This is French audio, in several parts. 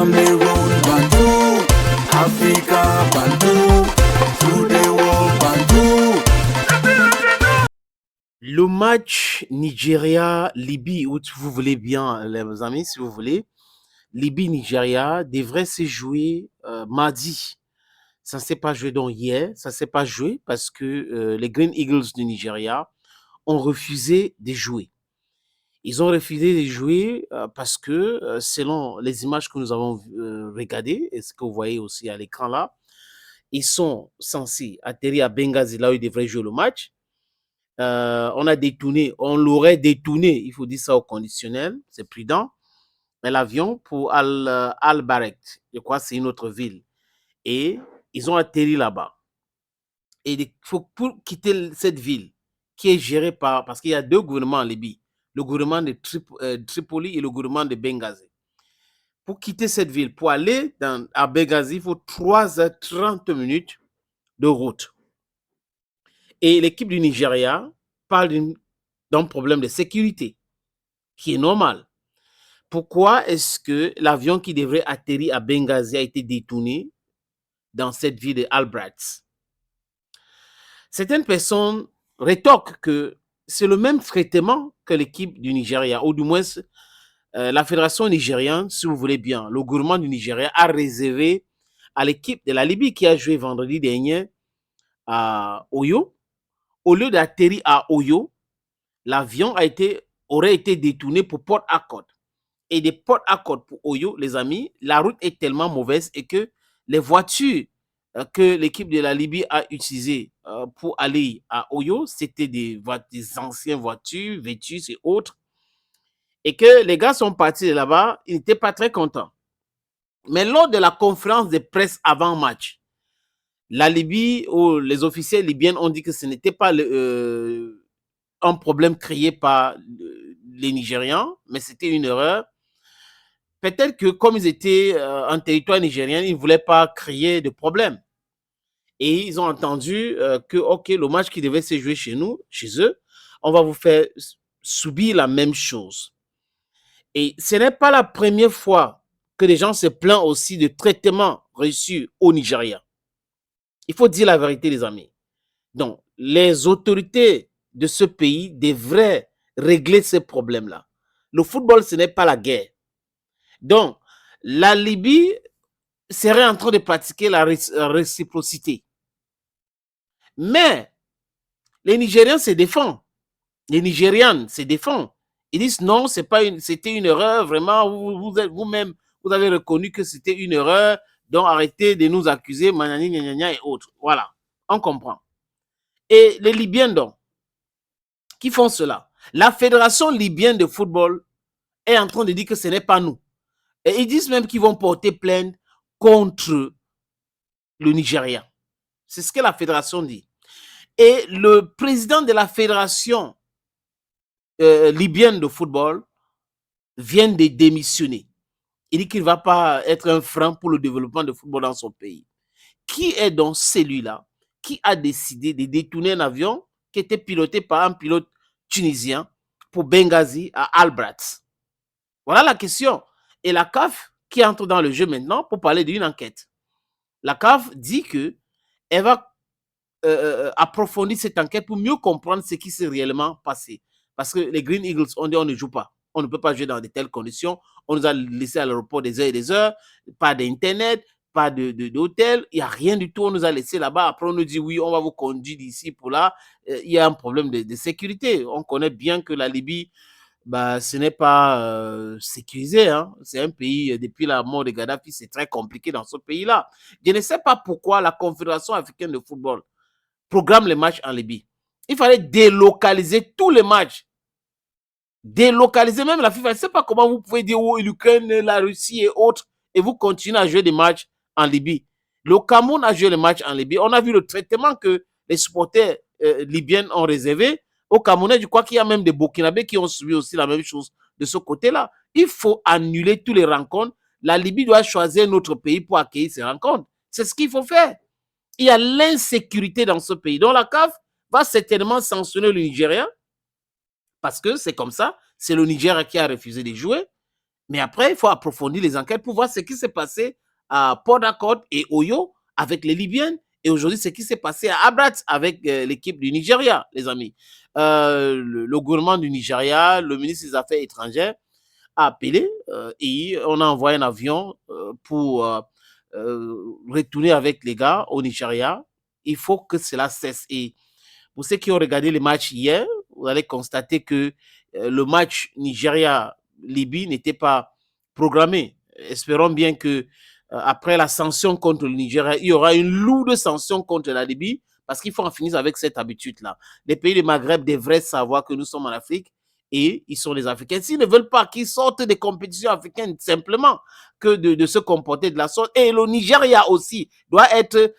Cameroon, Bantou, Africa, Bantou, through the world, Bantou. Le match Nigeria-Libye, ou si vous voulez bien, les amis, si vous voulez, Libye-Nigeria devrait se jouer mardi. Ça ne s'est pas joué donc hier, ça ne s'est pas joué parce que les Green Eagles du Nigeria ont refusé de jouer. Ils ont refusé de jouer parce que, selon les images que nous avons regardées, et ce que vous voyez aussi à l'écran là, ils sont censés atterrir à Benghazi, là où ils devraient jouer le match. On a détourné, on l'aurait détourné, il faut dire ça au conditionnel, c'est prudent, mais l'avion pour Al-Barak, je crois que c'est une autre ville. Et ils ont atterri là-bas. Et il faut, pour quitter cette ville, qui est gérée par, parce qu'il y a deux gouvernements en Libye, le gouvernement de Tripoli et le gouvernement de Benghazi. Pour quitter cette ville, pour aller à Benghazi, il faut 3h30 de route. Et l'équipe du Nigeria parle d'un problème de sécurité, qui est normal. Pourquoi est-ce que l'avion qui devrait atterrir à Benghazi a été détourné dans cette ville de Al-Brats? Certaines personnes rétorquent que c'est le même traitement que l'équipe du Nigeria, ou du moins la fédération nigérienne, si vous voulez bien, le gouvernement du Nigeria a réservé à l'équipe de la Libye qui a joué vendredi dernier à Oyo. Au lieu d'atterrir à Oyo, l'avion aurait été détourné pour Port Harcourt. Et de Port Harcourt pour Oyo, les amis, la route est tellement mauvaise et que les voitures que l'équipe de la Libye a utilisées pour aller à Oyo, c'était des anciennes voitures, Vétus et autres. Et que les gars sont partis de là-bas, ils n'étaient pas très contents. Mais lors de la conférence de presse avant match, la Libye, ou les officiels libyens ont dit que ce n'était pas un problème créé par les Nigérians, mais c'était une erreur. Peut-être que comme ils étaient en territoire nigérien, ils ne voulaient pas créer de problème. Et ils ont entendu que, OK, le match qui devait se jouer chez nous, chez eux, on va vous faire subir la même chose. Et ce n'est pas la première fois que les gens se plaignent aussi de traitement reçu au Nigeria. Il faut dire la vérité, les amis. Donc, les autorités de ce pays devraient régler ces problèmes-là. Le football, ce n'est pas la guerre. Donc, la Libye serait en train de pratiquer la réciprocité. Mais les Nigériens se défendent. Les Nigérianes se défendent. Ils disent non, c'était une erreur, vraiment, vous-même, vous avez reconnu que c'était une erreur, donc arrêtez de nous accuser, manani, et autres. Voilà, on comprend. Et les Libyens, donc, qui font cela? La Fédération libyenne de football est en train de dire que ce n'est pas nous. Et ils disent même qu'ils vont porter plainte contre le Nigeria. C'est ce que la fédération dit. Et le président de la fédération libyenne de football vient de démissionner. Il dit qu'il ne va pas être un frein pour le développement de football dans son pays. Qui est donc celui-là qui a décidé de détourner un avion qui était piloté par un pilote tunisien pour Benghazi à Al-Brats? Voilà la question. Et la CAF qui entre dans le jeu maintenant pour parler d'une enquête. La CAF dit qu'elle va approfondir cette enquête pour mieux comprendre ce qui s'est réellement passé. Parce que les Green Eagles ont dit on ne joue pas. On ne peut pas jouer dans de telles conditions. On nous a laissé à l'aéroport des heures et des heures. Pas d'internet, pas d'hôtel. Il n'y a rien du tout. On nous a laissé là-bas. Après, on nous dit oui, on va vous conduire d'ici pour là. Il y a un problème de sécurité. On connaît bien que la Libye, ce n'est pas sécurisé. Hein. C'est un pays, depuis la mort de Gaddafi, c'est très compliqué dans ce pays-là. Je ne sais pas pourquoi la Confédération africaine de football programme les matchs en Libye. Il fallait délocaliser tous les matchs. Délocaliser même la FIFA. Je ne sais pas comment vous pouvez dire l'Ukraine, la Russie et autres, et vous continuez à jouer des matchs en Libye. Le Cameroun a joué les matchs en Libye. On a vu le traitement que les supporters libyens ont réservé. Au Cameroun, je crois qu'il y a même des Burkinabés qui ont subi aussi la même chose de ce côté-là. Il faut annuler tous les rencontres. La Libye doit choisir un autre pays pour accueillir ces rencontres. C'est ce qu'il faut faire. Il y a l'insécurité dans ce pays. Donc la CAF va certainement sanctionner le Nigeria parce que c'est comme ça. C'est le Nigeria qui a refusé de jouer. Mais après, il faut approfondir les enquêtes pour voir ce qui s'est passé à Port Harcourt et Oyo avec les Libyens. Et aujourd'hui, ce qui s'est passé à Abrat avec l'équipe du Nigeria, les amis. Le gouvernement du Nigeria, le ministre des Affaires étrangères a appelé et on a envoyé un avion pour retourner avec les gars au Nigeria. Il faut que cela cesse. Et pour ceux qui ont regardé les matchs hier, vous allez constater que le match Nigeria-Libye n'était pas programmé. Espérons bien que après la sanction contre le Nigeria, il y aura une lourde sanction contre la Libye parce qu'il faut en finir avec cette habitude-là. Les pays du Maghreb devraient savoir que nous sommes en Afrique et ils sont les Africains. S'ils ne veulent pas qu'ils sortent des compétitions africaines simplement que de se comporter de la sorte, et le Nigeria aussi doit être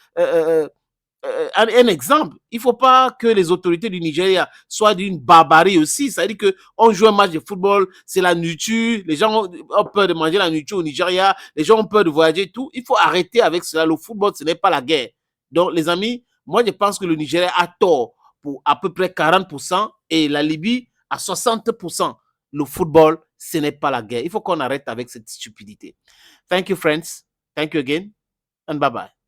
un exemple. Il ne faut pas que les autorités du Nigeria soient d'une barbarie aussi. C'est-à-dire qu'on joue un match de football, c'est la nourriture, les gens ont peur de manger la nourriture au Nigeria, les gens ont peur de voyager, tout. Il faut arrêter avec cela. Le football, ce n'est pas la guerre. Donc, les amis, moi, je pense que le Nigeria a tort pour à peu près 40% et la Libye à 60%. Le football, ce n'est pas la guerre. Il faut qu'on arrête avec cette stupidité. Thank you, friends. Thank you again, and bye-bye.